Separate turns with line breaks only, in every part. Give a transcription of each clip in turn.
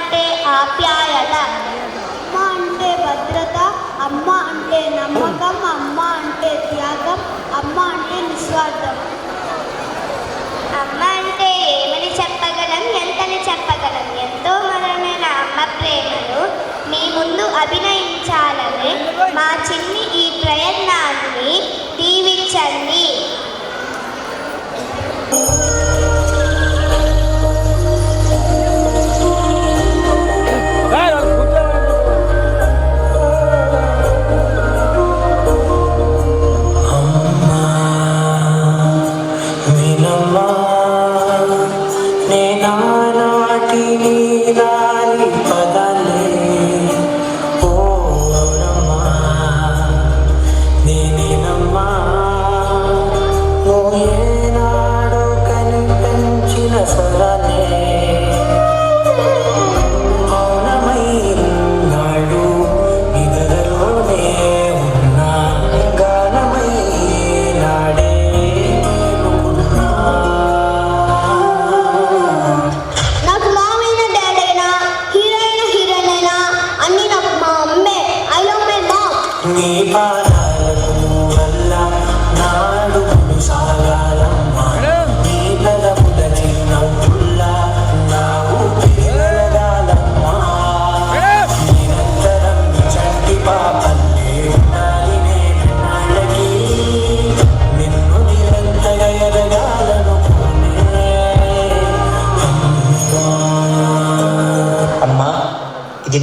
అంటే ఆప్యాయత,
అమ్మ అంటే భద్రత, అమ్మ అంటే నమ్మకం, అమ్మ అంటే త్యాగం, అమ్మ అంటే నిస్వార్థం.
అమ్మ అంటే ఏమని చెప్పగలం, ఎంతని చెప్పగలం. ఎంతో మధురమైన అమ్మ ప్రేమను మీ ముందు అభినయించాలని మా చిన్ని ఈ ప్రయత్నాన్ని దీవించండి.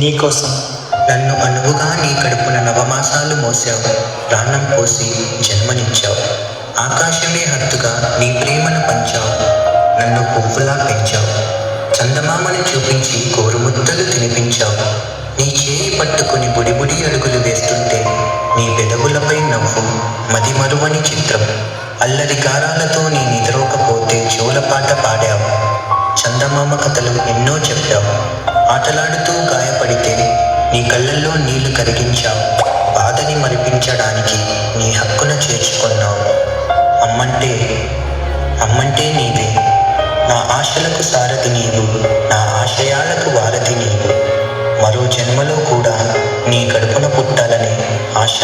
నీకోసం నన్ను అనువుగా నీ కడుపున నవమాసాలు మోసావు, ప్రాణం పోసి జన్మనిచ్చావు. ఆకాశమే హత్తుగా నీ ప్రేమను పంచావు, నన్ను పువ్వులా పెంచావు. చందమామను చూపించి కోరుముద్దలు తినిపించావు. నీ చేయి పట్టుకుని బుడిబుడి అడుగులు వేస్తుంటే నీ పెదవులపై నవ్వు మదిమరువని చిత్రం. అల్లరి గారాలతో నీ నిద్రోకపోతే జోలపాట పాడావు. చందమామ కథలు ఎన్నో చెప్పావు. ఆటలాడుతూ గాయపడితే నీ కళ్ళల్లో నీళ్లు కరిగించావు. బాధని మరిపించడానికి నీ హక్కున చేర్చుకున్నావు. అమ్మంటే నీవే. నా ఆశలకు సారథి నీవు, నా ఆశయాలకు వారధి నీవు. మరో జన్మలో కూడా నీ కడుపున పుట్టాలనే ఆశ.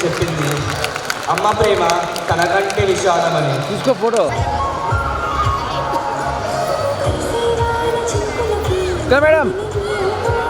చెప్పింది అమ్మ ప్రేమ తనకంటే విషాదమని.
తీసుకో ఫోటో. మేడం